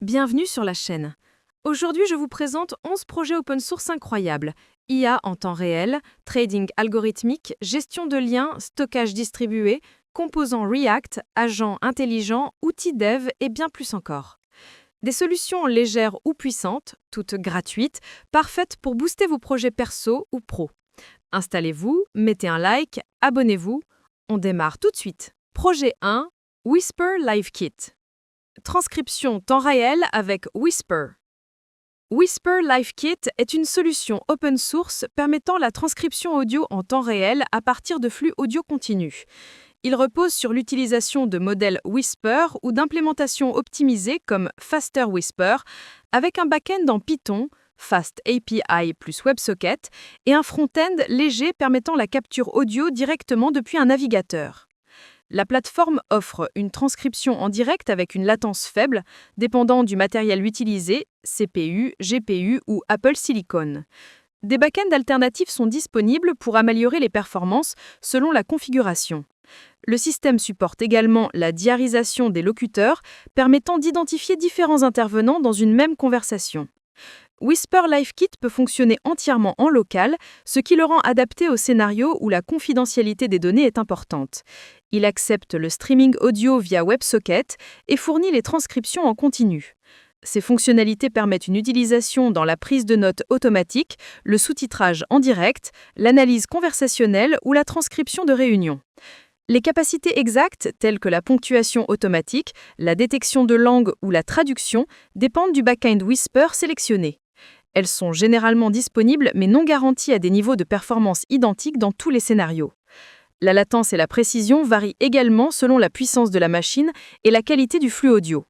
Bienvenue sur la chaîne. Aujourd'hui, je vous présente 11 projets open source incroyables. IA en temps réel, trading algorithmique, gestion de liens, stockage distribué, composants React, agents intelligents, outils dev et bien plus encore. Des solutions légères ou puissantes, toutes gratuites, parfaites pour booster vos projets perso ou pro. Installez-vous, mettez un like, abonnez-vous. On démarre tout de suite. Projet 1, Whisper Live Kit. Transcription temps réel avec Whisper. Whisper Live Kit est une solution open source permettant la transcription audio en temps réel à partir de flux audio continus. Il repose sur l'utilisation de modèles Whisper ou d'implémentations optimisées comme Faster Whisper, avec un back-end en Python, Fast API plus WebSocket, et un front-end léger permettant la capture audio directement depuis un navigateur. La plateforme offre une transcription en direct avec une latence faible, dépendant du matériel utilisé, CPU, GPU ou Apple Silicon. Des back-ends alternatifs sont disponibles pour améliorer les performances selon la configuration. Le système supporte également la diarisation des locuteurs, permettant d'identifier différents intervenants dans une même conversation. Whisper Live Kit peut fonctionner entièrement en local, ce qui le rend adapté aux scénarios où la confidentialité des données est importante. Il accepte le streaming audio via WebSocket et fournit les transcriptions en continu. Ces fonctionnalités permettent une utilisation dans la prise de notes automatique, le sous-titrage en direct, l'analyse conversationnelle ou la transcription de réunions. Les capacités exactes, telles que la ponctuation automatique, la détection de langue ou la traduction, dépendent du back-end Whisper sélectionné. Elles sont généralement disponibles mais non garanties à des niveaux de performance identiques dans tous les scénarios. La latence et la précision varient également selon la puissance de la machine et la qualité du flux audio.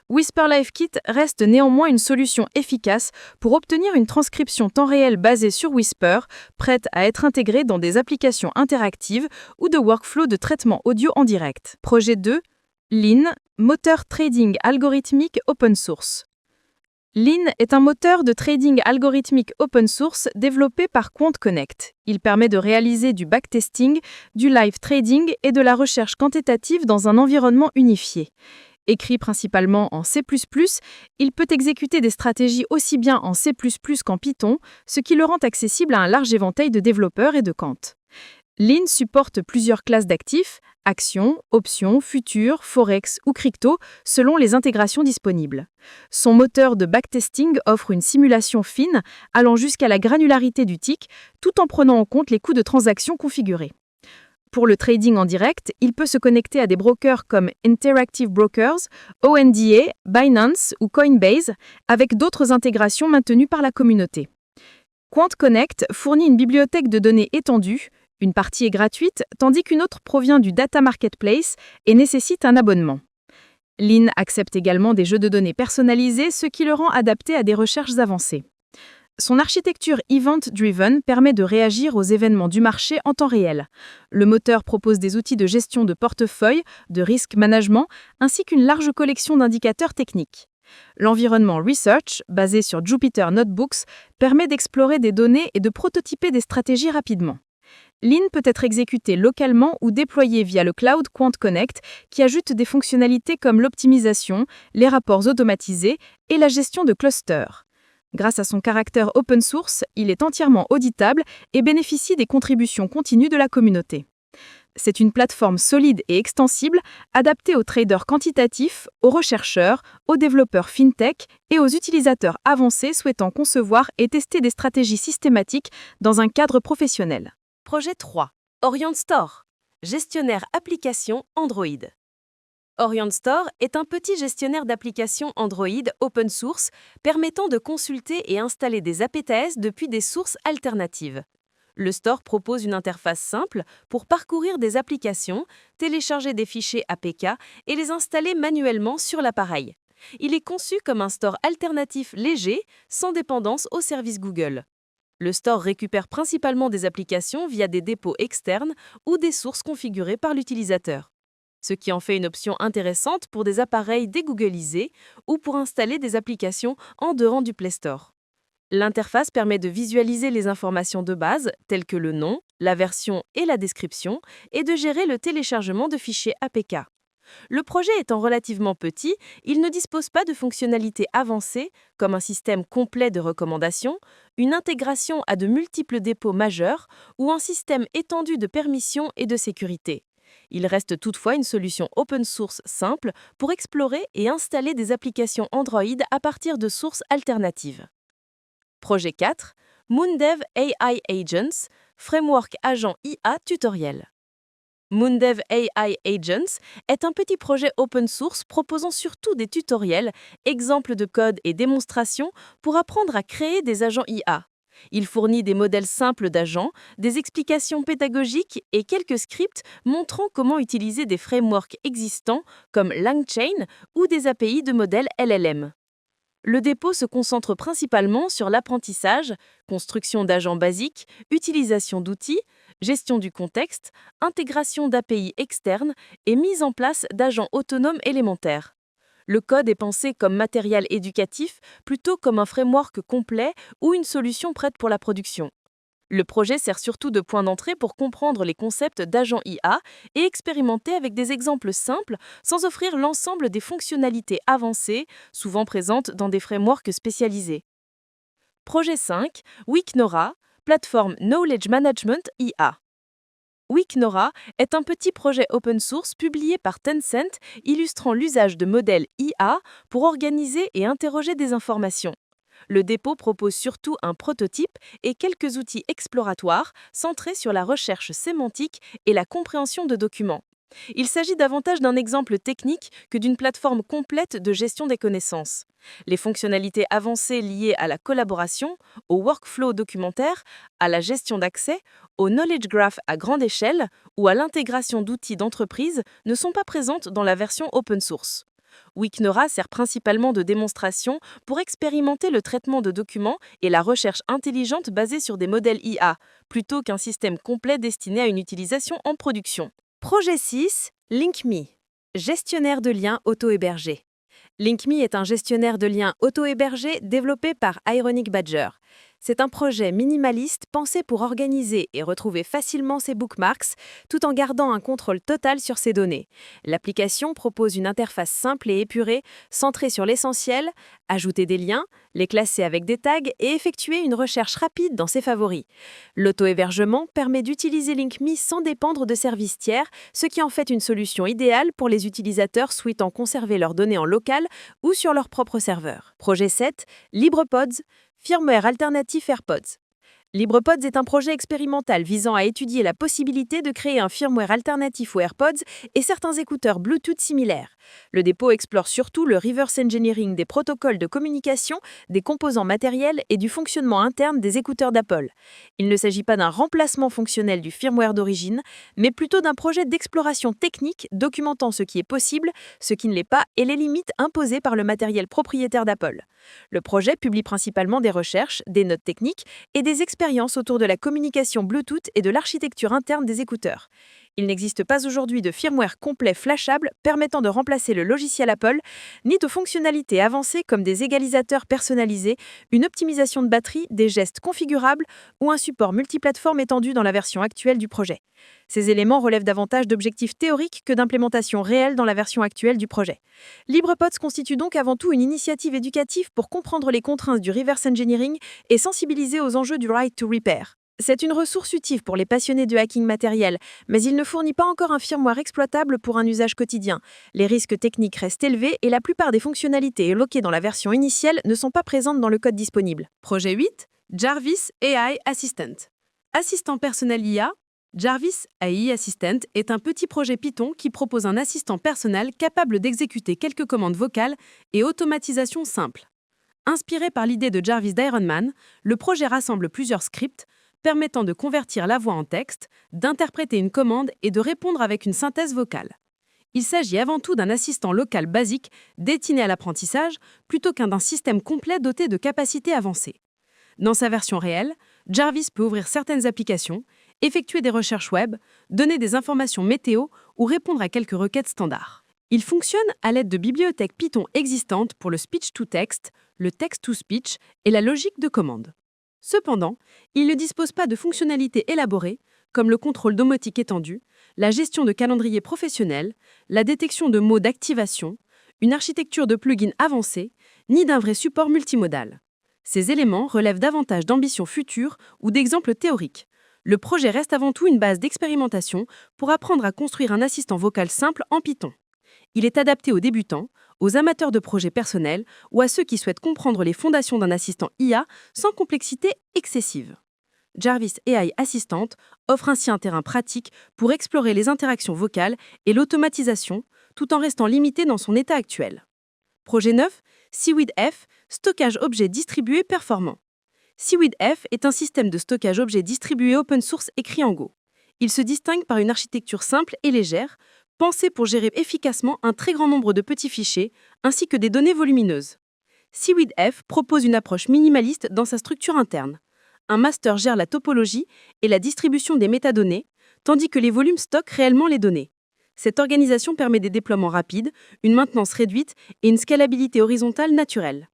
Whisper Live Kit reste néanmoins une solution efficace pour obtenir une transcription temps réel basée sur Whisper, prête à être intégrée dans des applications interactives ou de workflow de traitement audio en direct. Projet 2, Lean, moteur trading algorithmique open source. Lean est un moteur de trading algorithmique open source développé par QuantConnect. Il permet de réaliser du backtesting, du live trading et de la recherche quantitative dans un environnement unifié. Écrit principalement en C++, il peut exécuter des stratégies aussi bien en C++ qu'en Python, ce qui le rend accessible à un large éventail de développeurs et de Quant. Lean supporte plusieurs classes d'actifs, actions, options, futures, forex ou crypto, selon les intégrations disponibles. Son moteur de backtesting offre une simulation fine, allant jusqu'à la granularité du tick, tout en prenant en compte les coûts de transaction configurés. Pour le trading en direct, il peut se connecter à des brokers comme Interactive Brokers, ONDA, Binance ou Coinbase, avec d'autres intégrations maintenues par la communauté. QuantConnect fournit une bibliothèque de données étendue. Une partie est gratuite, tandis qu'une autre provient du Data Marketplace et nécessite un abonnement. Lean accepte également des jeux de données personnalisés, ce qui le rend adapté à des recherches avancées. Son architecture event-driven permet de réagir aux événements du marché en temps réel. Le moteur propose des outils de gestion de portefeuille, de risk management, ainsi qu'une large collection d'indicateurs techniques. L'environnement Research, basé sur Jupyter Notebooks, permet d'explorer des données et de prototyper des stratégies rapidement. Lean peut être exécuté localement ou déployé via le cloud QuantConnect qui ajoute des fonctionnalités comme l'optimisation, les rapports automatisés et la gestion de clusters. Grâce à son caractère open source, il est entièrement auditable et bénéficie des contributions continues de la communauté. C'est une plateforme solide et extensible, adaptée aux traders quantitatifs, aux rechercheurs, aux développeurs fintech et aux utilisateurs avancés souhaitant concevoir et tester des stratégies systématiques dans un cadre professionnel. Projet 3. Orient Store, gestionnaire application Android. Orient Store est un petit gestionnaire d'applications Android open source permettant de consulter et installer des APTS depuis des sources alternatives. Le store propose une interface simple pour parcourir des applications, télécharger des fichiers APK et les installer manuellement sur l'appareil. Il est conçu comme un store alternatif léger, sans dépendance au service Google. Le store récupère principalement des applications via des dépôts externes ou des sources configurées par l'utilisateur, ce qui en fait une option intéressante pour des appareils dégooglisés ou pour installer des applications en dehors du Play Store. L'interface permet de visualiser les informations de base, telles que le nom, la version et la description, et de gérer le téléchargement de fichiers APK. Le projet étant relativement petit, il ne dispose pas de fonctionnalités avancées comme un système complet de recommandations, une intégration à de multiples dépôts majeurs ou un système étendu de permissions et de sécurité. Il reste toutefois une solution open source simple pour explorer et installer des applications Android à partir de sources alternatives. Projet 4, Moondev AI Agents, framework agent IA tutoriel. Moondev AI Agents est un petit projet open source proposant surtout des tutoriels, exemples de code et démonstrations pour apprendre à créer des agents IA. Il fournit des modèles simples d'agents, des explications pédagogiques et quelques scripts montrant comment utiliser des frameworks existants comme LangChain ou des API de modèles LLM. Le dépôt se concentre principalement sur l'apprentissage, construction d'agents basiques, utilisation d'outils, gestion du contexte, intégration d'API externes et mise en place d'agents autonomes élémentaires. Le code est pensé comme matériel éducatif plutôt comme un framework complet ou une solution prête pour la production. Le projet sert surtout de point d'entrée pour comprendre les concepts d'agents IA et expérimenter avec des exemples simples sans offrir l'ensemble des fonctionnalités avancées, souvent présentes dans des frameworks spécialisés. Projet 5, Weeknora, plateforme Knowledge Management IA. Weeknora est un petit projet open source publié par Tencent illustrant l'usage de modèles IA pour organiser et interroger des informations. Le dépôt propose surtout un prototype et quelques outils exploratoires centrés sur la recherche sémantique et la compréhension de documents. Il s'agit davantage d'un exemple technique que d'une plateforme complète de gestion des connaissances. Les fonctionnalités avancées liées à la collaboration, au workflow documentaire, à la gestion d'accès, au knowledge graph à grande échelle ou à l'intégration d'outils d'entreprise ne sont pas présentes dans la version open source. Weeknora sert principalement de démonstration pour expérimenter le traitement de documents et la recherche intelligente basée sur des modèles IA, plutôt qu'un système complet destiné à une utilisation en production. Projet 6, LinkMe, gestionnaire de liens auto-hébergés. LinkMe est un gestionnaire de liens auto-hébergés développé par Ironic Badger. C'est un projet minimaliste pensé pour organiser et retrouver facilement ses bookmarks tout en gardant un contrôle total sur ses données. L'application propose une interface simple et épurée, centrée sur l'essentiel, ajouter des liens, les classer avec des tags et effectuer une recherche rapide dans ses favoris. L'auto-hébergement permet d'utiliser LinkMe sans dépendre de services tiers, ce qui en fait une solution idéale pour les utilisateurs souhaitant conserver leurs données en local ou sur leur propre serveur. Projet 7, LibrePods, firmware alternatif AirPods. LibrePods est un projet expérimental visant à étudier la possibilité de créer un firmware alternatif aux AirPods et certains écouteurs Bluetooth similaires. Le dépôt explore surtout le reverse engineering des protocoles de communication, des composants matériels et du fonctionnement interne des écouteurs d'Apple. Il ne s'agit pas d'un remplacement fonctionnel du firmware d'origine, mais plutôt d'un projet d'exploration technique documentant ce qui est possible, ce qui ne l'est pas et les limites imposées par le matériel propriétaire d'Apple. Le projet publie principalement des recherches, des notes techniques et des expériences autour de la communication Bluetooth et de l'architecture interne des écouteurs. Il n'existe pas aujourd'hui de firmware complet flashable permettant de remplacer le logiciel Apple, ni de fonctionnalités avancées comme des égalisateurs personnalisés, une optimisation de batterie, des gestes configurables ou un support multiplateforme étendu dans la version actuelle du projet. Ces éléments relèvent davantage d'objectifs théoriques que d'implémentation réelle dans la version actuelle du projet. LibrePods constitue donc avant tout une initiative éducative pour comprendre les contraintes du reverse engineering et sensibiliser aux enjeux du right to repair. C'est une ressource utile pour les passionnés de hacking matériel, mais il ne fournit pas encore un firmware exploitable pour un usage quotidien. Les risques techniques restent élevés et la plupart des fonctionnalités évoquées dans la version initiale ne sont pas présentes dans le code disponible. Projet 8, Jarvis AI Assistant. Assistant personnel IA, Jarvis AI Assistant est un petit projet Python qui propose un assistant personnel capable d'exécuter quelques commandes vocales et automatisation simple. Inspiré par l'idée de Jarvis d'Iron Man, le projet rassemble plusieurs scripts permettant de convertir la voix en texte, d'interpréter une commande et de répondre avec une synthèse vocale. Il s'agit avant tout d'un assistant local basique destiné à l'apprentissage plutôt qu'un système complet doté de capacités avancées. Dans sa version réelle, Jarvis peut ouvrir certaines applications, effectuer des recherches web, donner des informations météo ou répondre à quelques requêtes standards. Il fonctionne à l'aide de bibliothèques Python existantes pour le speech-to-text, le text-to-speech et la logique de commande. Cependant, il ne dispose pas de fonctionnalités élaborées, comme le contrôle domotique étendu, la gestion de calendrier professionnel, la détection de mots d'activation, une architecture de plugins avancée, ni d'un vrai support multimodal. Ces éléments relèvent davantage d'ambitions futures ou d'exemples théoriques. Le projet reste avant tout une base d'expérimentation pour apprendre à construire un assistant vocal simple en Python. Il est adapté aux débutants, aux amateurs de projets personnels ou à ceux qui souhaitent comprendre les fondations d'un assistant IA sans complexité excessive. Jarvis AI Assistant offre ainsi un terrain pratique pour explorer les interactions vocales et l'automatisation, tout en restant limité dans son état actuel. Projet 9, SeaweedF, stockage objet distribué performant. SeaweedF est un système de stockage objet distribué open source écrit en Go. Il se distingue par une architecture simple et légère, pensée pour gérer efficacement un très grand nombre de petits fichiers, ainsi que des données volumineuses. SeaweedF propose une approche minimaliste dans sa structure interne. Un master gère la topologie et la distribution des métadonnées, tandis que les volumes stockent réellement les données. Cette organisation permet des déploiements rapides, une maintenance réduite et une scalabilité horizontale naturelle.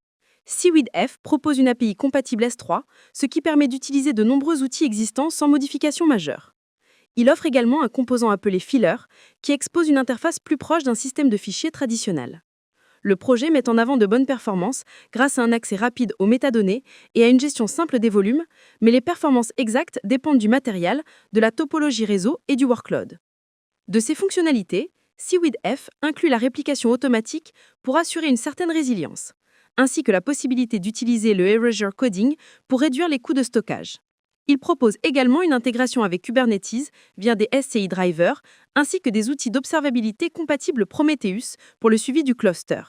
SeaweedF propose une API compatible S3, ce qui permet d'utiliser de nombreux outils existants sans modification majeure. Il offre également un composant appelé Filler, qui expose une interface plus proche d'un système de fichiers traditionnel. Le projet met en avant de bonnes performances grâce à un accès rapide aux métadonnées et à une gestion simple des volumes, mais les performances exactes dépendent du matériel, de la topologie réseau et du workload. De ces fonctionnalités, SeaweedF inclut la réplication automatique pour assurer une certaine résilience, ainsi que la possibilité d'utiliser le erasure coding pour réduire les coûts de stockage. Il propose également une intégration avec Kubernetes via des SCI drivers, ainsi que des outils d'observabilité compatibles Prometheus pour le suivi du cluster.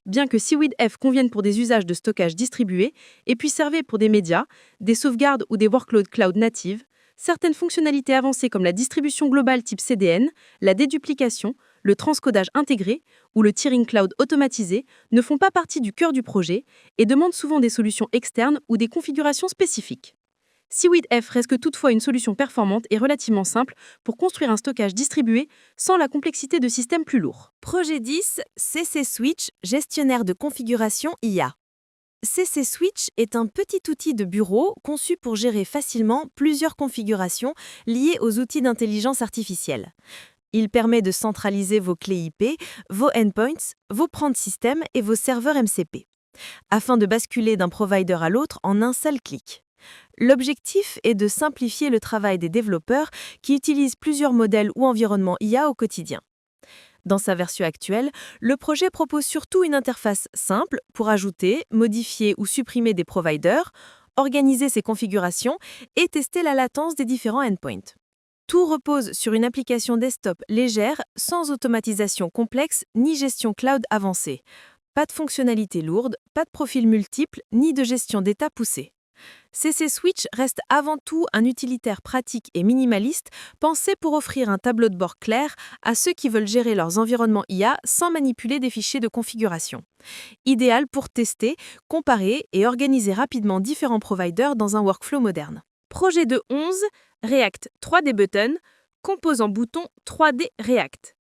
Bien que SeaweedF convienne pour des usages de stockage distribués et puisse servir pour des médias, des sauvegardes ou des workloads cloud natives, certaines fonctionnalités avancées comme la distribution globale type CDN, la déduplication, le transcodage intégré ou le tiering cloud automatisé ne font pas partie du cœur du projet et demandent souvent des solutions externes ou des configurations spécifiques. SeaweedF reste toutefois une solution performante et relativement simple pour construire un stockage distribué sans la complexité de systèmes plus lourds. Projet 10, CC Switch, gestionnaire de configuration IA. CC Switch est un petit outil de bureau conçu pour gérer facilement plusieurs configurations liées aux outils d'intelligence artificielle. Il permet de centraliser vos clés IP, vos endpoints, vos prendre système et vos serveurs MCP, afin de basculer d'un provider à l'autre en un seul clic. L'objectif est de simplifier le travail des développeurs qui utilisent plusieurs modèles ou environnements IA au quotidien. Dans sa version actuelle, le projet propose surtout une interface simple pour ajouter, modifier ou supprimer des providers, organiser ses configurations et tester la latence des différents endpoints. Tout repose sur une application desktop légère, sans automatisation complexe ni gestion cloud avancée. Pas de fonctionnalités lourdes, pas de profils multiples ni de gestion d'état poussée. CC Switch reste avant tout un utilitaire pratique et minimaliste pensé pour offrir un tableau de bord clair à ceux qui veulent gérer leurs environnements IA sans manipuler des fichiers de configuration. Idéal pour tester, comparer et organiser rapidement différents providers dans un workflow moderne. Projet de 11, React 3D Button, composant bouton 3D React.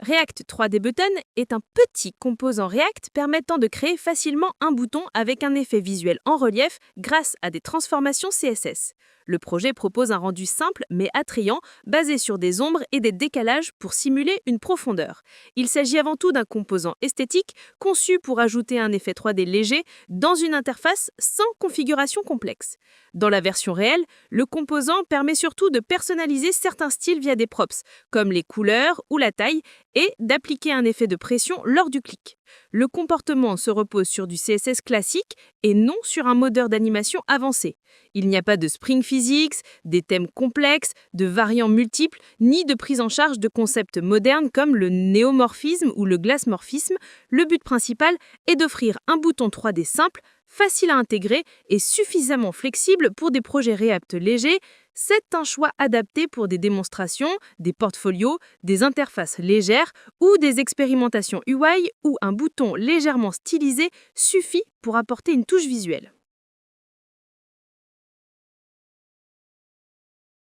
React 3D Button est un petit composant React permettant de créer facilement un bouton avec un effet visuel en relief grâce à des transformations CSS. Le projet propose un rendu simple mais attrayant, basé sur des ombres et des décalages pour simuler une profondeur. Il s'agit avant tout d'un composant esthétique conçu pour ajouter un effet 3D léger dans une interface sans configuration complexe. Dans la version réelle, le composant permet surtout de personnaliser certains styles via des props, comme les couleurs ou la taille, et d'appliquer un effet de pression lors du clic. Le comportement se repose sur du CSS classique et non sur un modeur d'animation avancé. Il n'y a pas de Spring Physics, des thèmes complexes, de variants multiples, ni de prise en charge de concepts modernes comme le néomorphisme ou le glassmorphisme. Le but principal est d'offrir un bouton 3D simple, facile à intégrer et suffisamment flexible pour des projets React légers. C'est un choix adapté pour des démonstrations, des portfolios, des interfaces légères ou des expérimentations UI où un bouton légèrement stylisé suffit pour apporter une touche visuelle.